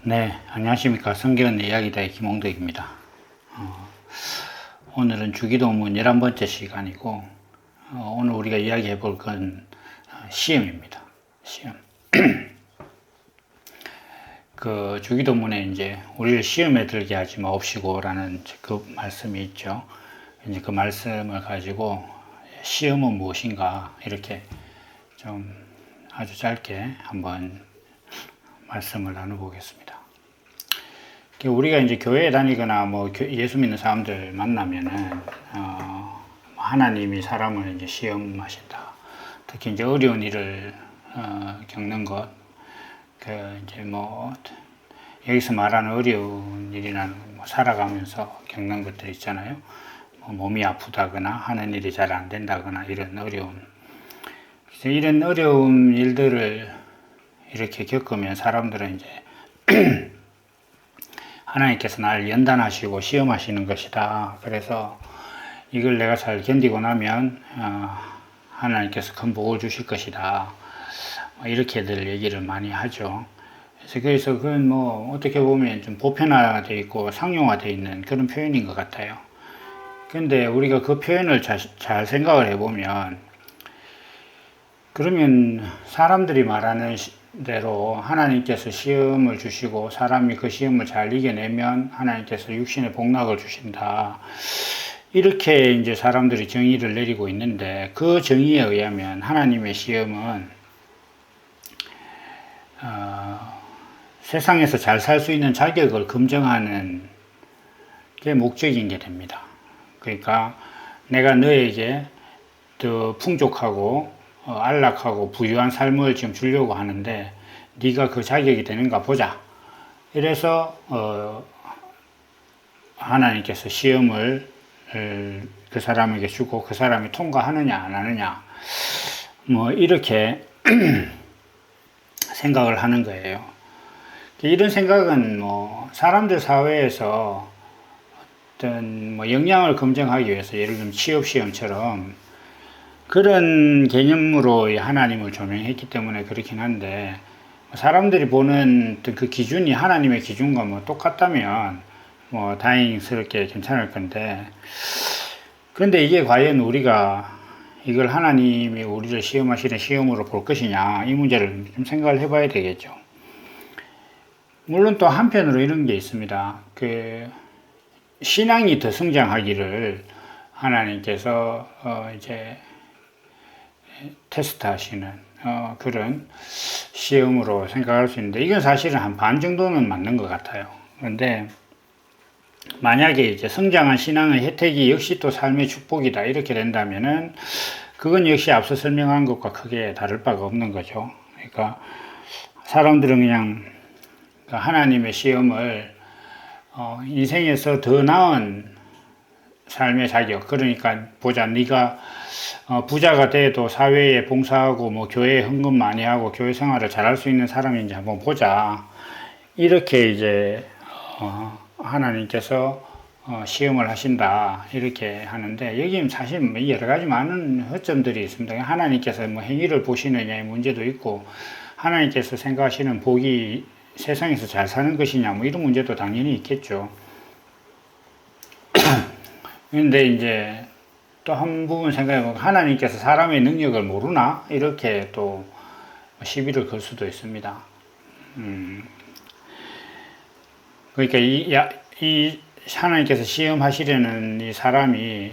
네, 안녕하십니까. 성경 이야기다의 김홍덕입니다. 오늘은 주기도문 11번째 시간이고, 오늘 우리가 이야기해 볼 건 시험입니다. 시험. 그 주기도문에 이제 우리를 시험에 들게 하지 마옵시고라는 그 말씀이 있죠. 이제 그 말씀을 가지고 시험은 무엇인가 이렇게 좀 아주 짧게 한번 말씀을 나눠보겠습니다. 우리가 이제 교회에 다니거나 뭐 예수 믿는 사람들 만나면은 하나님이 사람을 이제 시험하신다. 특히 이제 어려운 일을 겪는 것, 그 이제 뭐 여기서 말하는 어려운 일이나 뭐 살아가면서 겪는 것들 있잖아요. 뭐 몸이 아프다거나 하는 일이 잘 안 된다거나 이런 어려움. 이런 어려운 일들을 이렇게 겪으면 사람들은 이제 하나님께서 날 연단하시고 시험하시는 것이다. 그래서 이걸 내가 잘 견디고 나면 하나님께서 큰 복을 주실 것이다. 이렇게들 얘기를 많이 하죠. 그래서 그건 뭐 어떻게 보면 좀 보편화되어 있고 상용화되어 있는 그런 표현인 것 같아요. 근데 우리가 그 표현을 잘 생각을 해보면, 그러면 사람들이 말하는 대로 하나님께서 시험을 주시고 사람이 그 시험을 잘 이겨내면 하나님께서 육신의 복락을 주신다. 이렇게 이제 사람들이 정의를 내리고 있는데, 그 정의에 의하면 하나님의 시험은 세상에서 잘 살 수 있는 자격을 검증하는 게 목적인 게 됩니다. 그러니까 내가 너에게 더 풍족하고 안락하고 부유한 삶을 지금 주려고 하는데 네가 그 자격이 되는가 보자. 이래서 하나님께서 시험을 그 사람에게 주고 그 사람이 통과하느냐 안 하느냐 뭐 이렇게 생각을 하는 거예요. 이런 생각은 뭐 사람들 사회에서 어떤 뭐 역량을 검증하기 위해서, 예를 들면 취업 시험처럼 그런 개념으로 하나님을 조명했기 때문에 그렇긴 한데, 사람들이 보는 그 기준이 하나님의 기준과 뭐 똑같다면 뭐 다행스럽게 괜찮을 건데, 그런데 이게 과연 우리가 이걸 하나님이 우리를 시험하시는 시험으로 볼 것이냐, 이 문제를 좀 생각을 해봐야 되겠죠. 물론 또 한편으로 이런 게 있습니다. 그 신앙이 더 성장하기를 하나님께서 이제 테스트 하시는 그런 시험으로 생각할 수 있는데, 이건 사실은 한 반 정도는 맞는 것 같아요. 그런데 만약에 이제 성장한 신앙의 혜택이 역시 또 삶의 축복이다 이렇게 된다면은 그건 역시 앞서 설명한 것과 크게 다를 바가 없는 거죠. 그러니까 사람들은 그냥 하나님의 시험을 인생에서 더 나은 삶의 자격, 그러니까 보자, 네가 부자가 돼도 사회에 봉사하고 뭐 교회에 헌금 많이 하고 교회 생활을 잘할 수 있는 사람인지 한번 보자. 이렇게 이제 하나님께서 시험을 하신다 이렇게 하는데, 여기는 사실 여러 가지 많은 허점들이 있습니다. 하나님께서 뭐 행위를 보시느냐의 문제도 있고, 하나님께서 생각하시는 복이 세상에서 잘 사는 것이냐 뭐 이런 문제도 당연히 있겠죠. 그런데 이제 또 한 부분 생각해보면, 하나님께서 사람의 능력을 모르나? 이렇게 또 시비를 걸 수도 있습니다. 그러니까 이 하나님께서 시험하시려는 이 사람이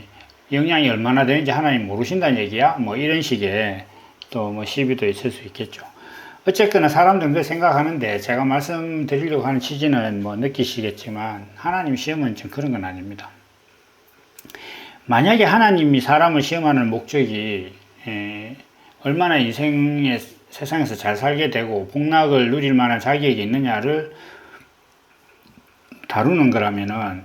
영향이 얼마나 되는지 하나님 모르신다는 얘기야? 뭐 이런 식의 또 뭐 시비도 있을 수 있겠죠. 어쨌거나 사람들은 그렇게 생각하는데, 제가 말씀드리려고 하는 취지는 뭐 느끼시겠지만 하나님 시험은 좀 그런 건 아닙니다. 만약에 하나님이 사람을 시험하는 목적이 얼마나 인생의 세상에서 잘 살게 되고 복락을 누릴 만한 자격이 있느냐를 다루는 거라면은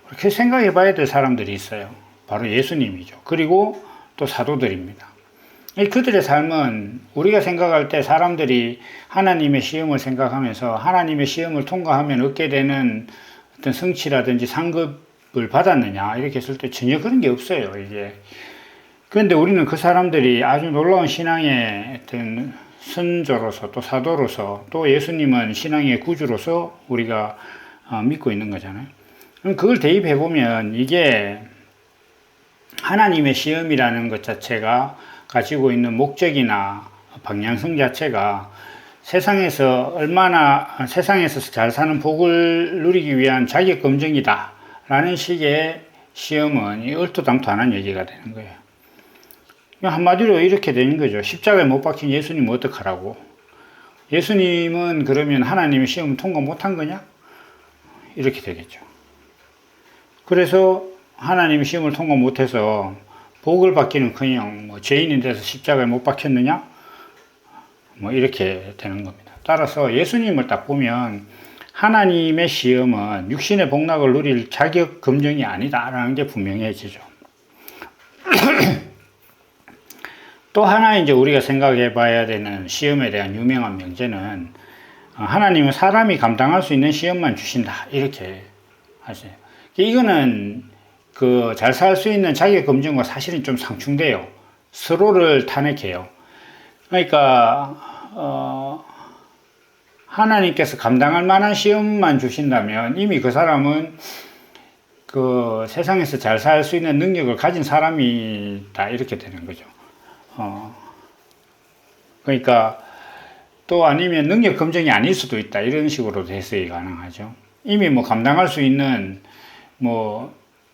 그렇게 생각해 봐야 될 사람들이 있어요. 바로 예수님이죠. 그리고 또 사도들입니다. 그들의 삶은 우리가 생각할 때 사람들이 하나님의 시험을 생각하면서 하나님의 시험을 통과하면 얻게 되는 어떤 성취라든지 상급을 받았느냐 이렇게 했을 때 전혀 그런 게 없어요. 이게. 그런데 우리는 그 사람들이 아주 놀라운 신앙의 어떤 선조로서 또 사도로서 또 예수님은 신앙의 구주로서 우리가 믿고 있는 거잖아요. 그럼 그걸 대입해 보면 이게 하나님의 시험이라는 것 자체가 가지고 있는 목적이나 방향성 자체가 세상에서 잘 사는 복을 누리기 위한 자격 검증이다 라는 식의 시험은 얼토당토하는 얘기가 되는 거예요. 한마디로 이렇게 되는 거죠. 십자가에 못 박힌 예수님은 어떡하라고? 예수님은 그러면 하나님의 시험 통과 못한 거냐? 이렇게 되겠죠. 그래서 하나님의 시험을 통과 못해서 복을 받기는커녕 죄인이 돼서 십자가에 못 박혔느냐? 이렇게 되는 겁니다. 따라서 예수님을 딱 보면 하나님의 시험은 육신의 복락을 누릴 자격 검증이 아니다라는 게 분명해지죠. 또 하나 이제 우리가 생각해 봐야 되는 시험에 대한 유명한 명제는 하나님은 사람이 감당할 수 있는 시험만 주신다. 이렇게 하세요. 이거는 잘 살 수 있는 자격 검증과 사실은 좀 상충돼요. 서로를 탄핵해요. 그러니까 하나님께서 감당할 만한 시험만 주신다면 이미 그 사람은 세상에서 잘 살 수 있는 능력을 가진 사람이다 이렇게 되는 거죠. 그러니까 또 아니면 능력 검증이 아닐 수도 있다 이런 식으로 해석이 가능하죠. 이미 감당할 수 있는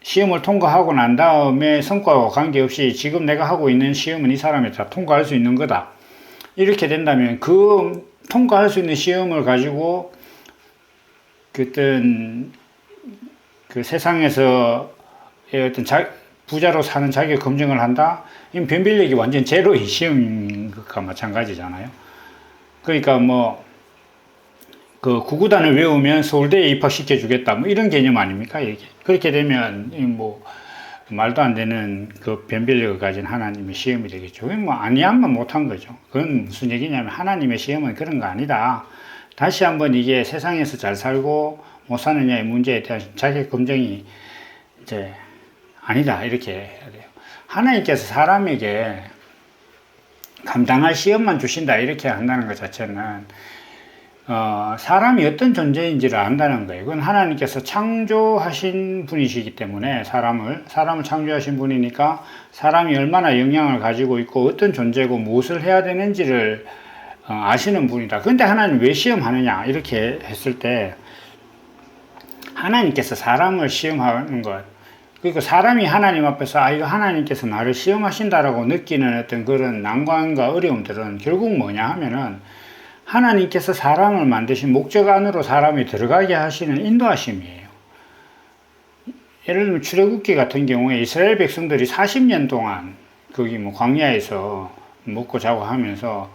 시험을 통과하고 난 다음에 성과와 관계없이 지금 내가 하고 있는 시험은 이 사람이 다 통과할 수 있는 거다. 이렇게 된다면 통과할 수 있는 시험을 가지고 세상에서의 부자로 사는 자격 검증을 한다? 이 변별력이 완전 제로의 시험인 것과 마찬가지잖아요. 그러니까 구구단을 외우면 서울대에 입학시켜 주겠다. 이런 개념 아닙니까? 이게. 그렇게 되면, 말도 안 되는 변별력을 가진 하나님의 시험이 되겠죠. 아니하면 못한 거죠. 그건 무슨 얘기냐면 하나님의 시험은 그런 거 아니다. 다시 한번 이게 세상에서 잘 살고 못 사느냐의 문제에 대한 자격 검증이 이제 아니다. 이렇게 해야 돼요. 하나님께서 사람에게 감당할 시험만 주신다. 이렇게 한다는 것 자체는 사람이 어떤 존재인지를 안다는 거예요. 그건 하나님께서 창조하신 분이시기 때문에 사람을 창조하신 분이니까 사람이 얼마나 영향을 가지고 있고 어떤 존재고 무엇을 해야 되는지를 아시는 분이다. 그런데 하나님 왜 시험하느냐 이렇게 했을 때 하나님께서 사람을 시험하는 것, 그리고 사람이 하나님 앞에서 이거 하나님께서 나를 시험하신다라고 느끼는 어떤 그런 난관과 어려움들은 결국 뭐냐 하면은 하나님께서 사람을 만드신 목적 안으로 사람이 들어가게 하시는 인도하심이에요. 예를 들면 출애굽기 같은 경우에 이스라엘 백성들이 40년 동안 거기 광야에서 먹고 자고 하면서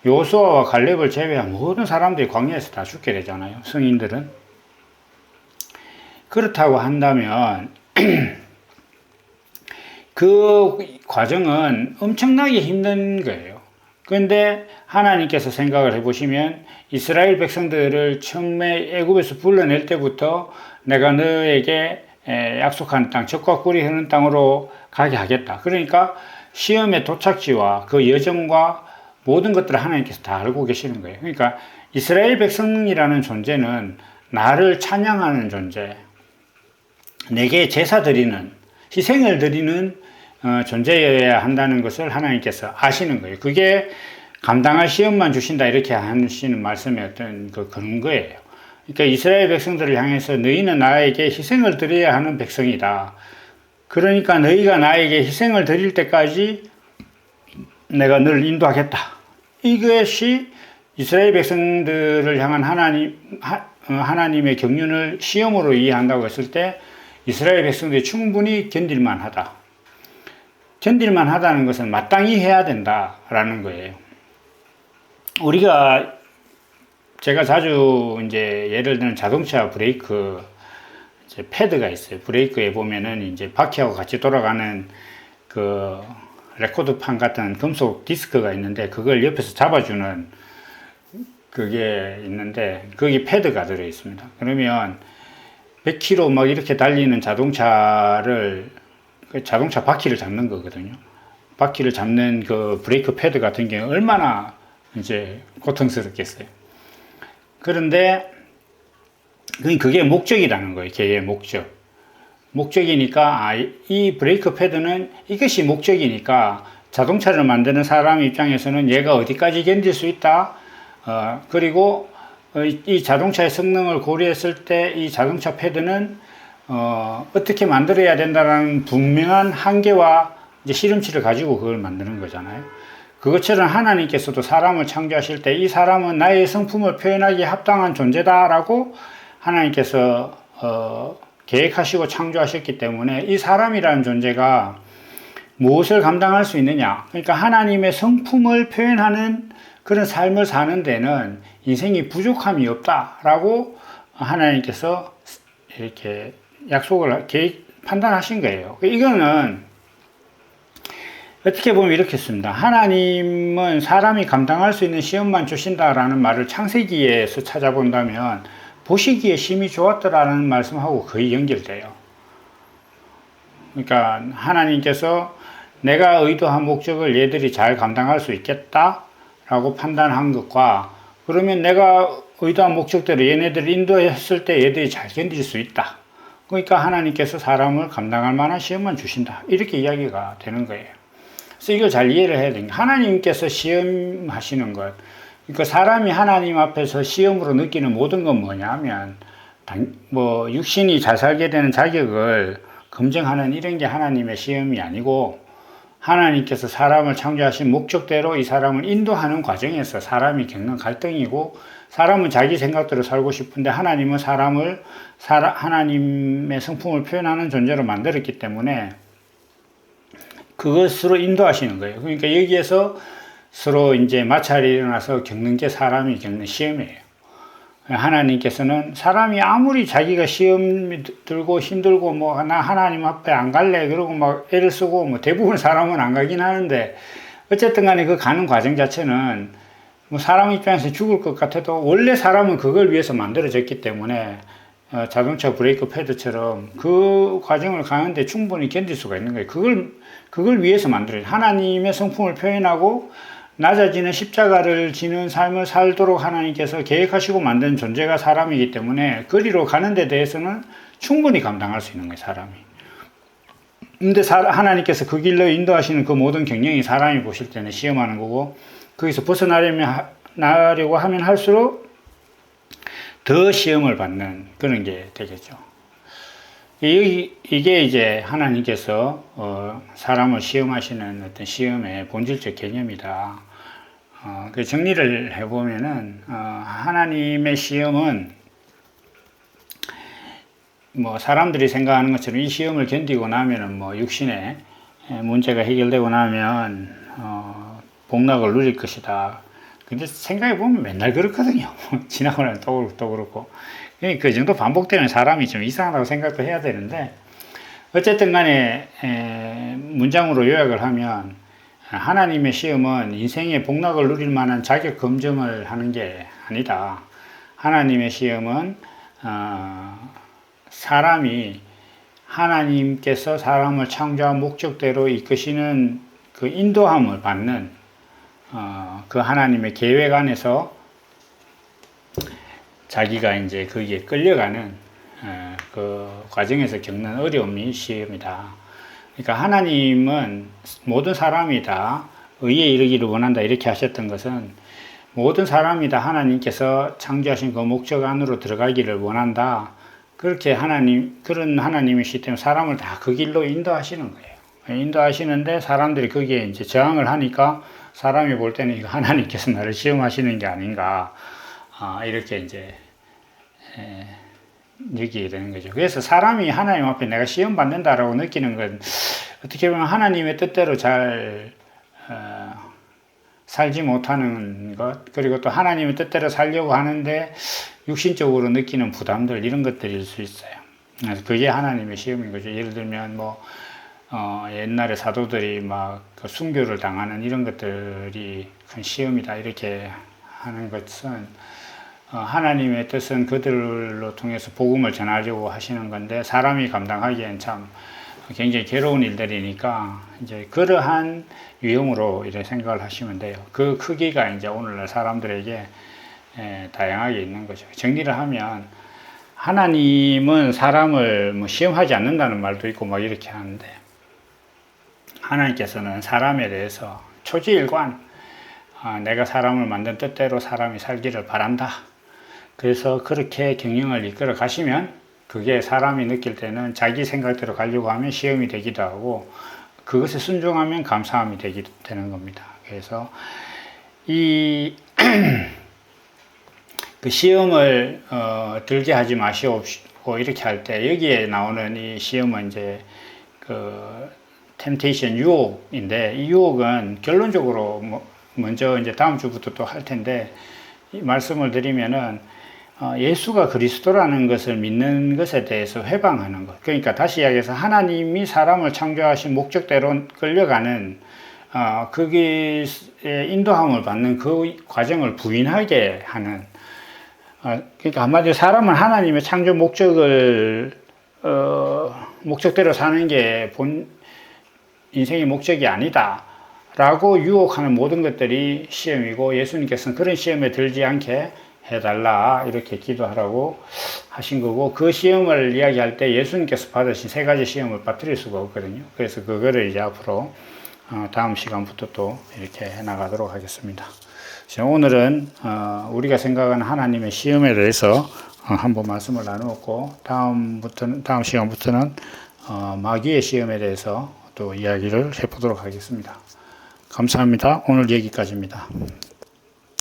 요수아와 갈렙을 제외한 모든 사람들이 광야에서 다 죽게 되잖아요. 성인들은. 그렇다고 한다면 그 과정은 엄청나게 힘든 거예요. 그런데 하나님께서 생각을 해보시면 이스라엘 백성들을 처음에 애굽에서 불러낼 때부터 내가 너에게 약속한 땅, 젖과 꿀이 흐르는 땅으로 가게 하겠다. 그러니까 시험의 도착지와 그 여정과 모든 것들을 하나님께서 다 알고 계시는 거예요. 그러니까 이스라엘 백성이라는 존재는 나를 찬양하는 존재, 내게 제사 드리는, 희생을 드리는 존재여야 한다는 것을 하나님께서 아시는 거예요. 그게 감당할 시험만 주신다 이렇게 하시는 말씀의 어떤 그 근거예요. 그러니까 이스라엘 백성들을 향해서 너희는 나에게 희생을 드려야 하는 백성이다. 그러니까 너희가 나에게 희생을 드릴 때까지 내가 너를 인도하겠다. 이것이 이스라엘 백성들을 향한 하나님의 경륜을 시험으로 이해한다고 했을 때 이스라엘 백성들이 충분히 견딜만 하다. 견딜만 하다는 것은 마땅히 해야 된다라는 거예요. 제가 자주 이제 예를 들면 자동차 브레이크 이제 패드가 있어요. 브레이크에 보면은 이제 바퀴하고 같이 돌아가는 그 레코드판 같은 금속 디스크가 있는데 그걸 옆에서 잡아주는 그게 있는데 거기 패드가 들어 있습니다. 그러면 100km 막 이렇게 달리는 자동차를 자동차 바퀴를 잡는 거거든요. 바퀴를 잡는 그 브레이크 패드 같은 경우 얼마나 이제 고통스럽겠어요. 그런데 그게 목적이라는 거예요. 개의 목적. 목적이니까 이 브레이크 패드는 이것이 목적이니까 자동차를 만드는 사람 입장에서는 얘가 어디까지 견딜 수 있다. 그리고 이 자동차의 성능을 고려했을 때 이 자동차 패드는 어떻게 만들어야 된다는 분명한 한계와 이제 실험치를 가지고 그걸 만드는 거잖아요. 그것처럼 하나님께서도 사람을 창조하실 때 이 사람은 나의 성품을 표현하기에 합당한 존재다라고 하나님께서 계획하시고 창조하셨기 때문에 이 사람이라는 존재가 무엇을 감당할 수 있느냐. 그러니까 하나님의 성품을 표현하는 그런 삶을 사는 데는 인생이 부족함이 없다라고 하나님께서 이렇게 약속을 판단하신 거예요. 이거는 어떻게 보면 이렇게 씁니다. 하나님은 사람이 감당할 수 있는 시험만 주신다라는 말을 창세기에서 찾아본다면 보시기에 심히 좋았더라는 말씀하고 거의 연결돼요. 그러니까 하나님께서 내가 의도한 목적을 얘들이 잘 감당할 수 있겠다라고 판단한 것과 그러면 내가 의도한 목적대로 얘네들을 인도했을 때 얘들이 잘 견딜 수 있다. 그러니까 하나님께서 사람을 감당할 만한 시험만 주신다. 이렇게 이야기가 되는 거예요. 그래서 이걸 잘 이해를 해야 됩니다. 하나님께서 시험하시는 것, 그러니까 사람이 하나님 앞에서 시험으로 느끼는 모든 건 뭐냐면 육신이 잘 살게 되는 자격을 검증하는 이런 게 하나님의 시험이 아니고 하나님께서 사람을 창조하신 목적대로 이 사람을 인도하는 과정에서 사람이 겪는 갈등이고 사람은 자기 생각대로 살고 싶은데 하나님은 사람을 하나님의 성품을 표현하는 존재로 만들었기 때문에 그것으로 인도하시는 거예요. 그러니까 여기에서 서로 이제 마찰이 일어나서 겪는 게 사람이 겪는 시험이에요. 하나님께서는 사람이 아무리 자기가 시험 들고 힘들고 나 하나님 앞에 안 갈래 그러고 막 애를 쓰고 대부분 사람은 안 가긴 하는데 어쨌든 간에 그 가는 과정 자체는 사람 입장에서 죽을 것 같아도 원래 사람은 그걸 위해서 만들어졌기 때문에 자동차 브레이크 패드처럼 그 과정을 가는데 충분히 견딜 수가 있는 거예요. 그걸 위해서 만들어요. 하나님의 성품을 표현하고 낮아지는 십자가를 지는 삶을 살도록 하나님께서 계획하시고 만든 존재가 사람이기 때문에 거리로 가는 데 대해서는 충분히 감당할 수 있는 거예요, 사람이. 근데 하나님께서 그 길로 인도하시는 그 모든 경영이 사람이 보실 때는 시험하는 거고 거기서 벗어나려고 하면 할수록 더 시험을 받는 그런 게 되겠죠. 이게 이제 하나님께서 사람을 시험하시는 어떤 시험의 본질적 개념이다. 그 정리를 해보면은 하나님의 시험은 사람들이 생각하는 것처럼 이 시험을 견디고 나면은 육신의 문제가 해결되고 나면 복락을 누릴 것이다. 근데 생각해 보면 맨날 그렇거든요. 지나고 나면 또 그렇고. 그 정도 반복되면 사람이 좀 이상하다고 생각도 해야 되는데 어쨌든 간에 문장으로 요약을 하면 하나님의 시험은 인생의 복락을 누릴 만한 자격 검증을 하는 게 아니다. 하나님의 시험은 사람이 하나님께서 사람을 창조한 목적대로 이끄시는 그 인도함을 받는 그 하나님의 계획 안에서 자기가 이제 거기에 끌려가는 그 과정에서 겪는 어려움이 시험이다. 그러니까 하나님은 모든 사람이 다 의에 이르기를 원한다 이렇게 하셨던 것은 모든 사람이 다 하나님께서 창조하신 그 목적 안으로 들어가기를 원한다. 그렇게 그런 하나님이시기 때문에 사람을 다 그 길로 인도하시는 거예요. 인도하시는데 사람들이 거기에 이제 저항을 하니까 사람이 볼 때는 이거 하나님께서 나를 시험하시는 게 아닌가. 이렇게 이제 느끼게 되는 거죠. 그래서 사람이 하나님 앞에 내가 시험 받는다라고 느끼는 건 어떻게 보면 하나님의 뜻대로 잘 살지 못하는 것, 그리고 또 하나님의 뜻대로 살려고 하는데 육신적으로 느끼는 부담들 이런 것들일 수 있어요. 그래서 그게 하나님의 시험인 거죠. 예를 들면 옛날에 사도들이 그 순교를 당하는 이런 것들이 큰 시험이다 이렇게 하는 것은 하나님의 뜻은 그들로 통해서 복음을 전하려고 하시는 건데 사람이 감당하기엔 참 굉장히 괴로운 일들이니까 이제 그러한 위험으로 이렇게 생각을 하시면 돼요. 그 크기가 이제 오늘날 사람들에게 다양하게 있는 거죠. 정리를 하면 하나님은 사람을 뭐 시험하지 않는다는 말도 있고 막 이렇게 하는데, 하나님께서는 사람에 대해서 초지일관, 내가 사람을 만든 뜻대로 사람이 살기를 바란다. 그래서 그렇게 경영을 이끌어 가시면 그게 사람이 느낄 때는 자기 생각대로 가려고 하면 시험이 되기도 하고, 그것에 순종하면 감사함이 되는 겁니다. 그래서 그 시험을 들게 하지 마시옵고 이렇게 할 때, 여기에 나오는 이 시험은 이제 그 temptation, 유혹인데, 이 유혹은 결론적으로 먼저 이제 다음 주부터 또 할 텐데, 이 말씀을 드리면은 예수가 그리스도라는 것을 믿는 것에 대해서 회방하는 것. 그러니까 다시 이야기해서 하나님이 사람을 창조하신 목적대로 끌려가는 거기에 인도함을 받는 그 과정을 부인하게 하는, 그러니까 한마디로 사람은 하나님의 창조 목적을 목적대로 사는 게 인생의 목적이 아니다 라고 유혹하는 모든 것들이 시험이고, 예수님께서는 그런 시험에 들지 않게 해달라 이렇게 기도하라고 하신 거고, 그 시험을 이야기할 때 예수님께서 받으신 세 가지 시험을 빠뜨릴 수가 없거든요. 그래서 그거를 이제 앞으로 다음 시간부터 또 이렇게 해나가도록 하겠습니다. 오늘은 우리가 생각하는 하나님의 시험에 대해서 한번 말씀을 나누었고, 다음 시간부터는 마귀의 시험에 대해서 또 이야기를 해보도록 하겠습니다. 감사합니다. 오늘 여기까지입니다.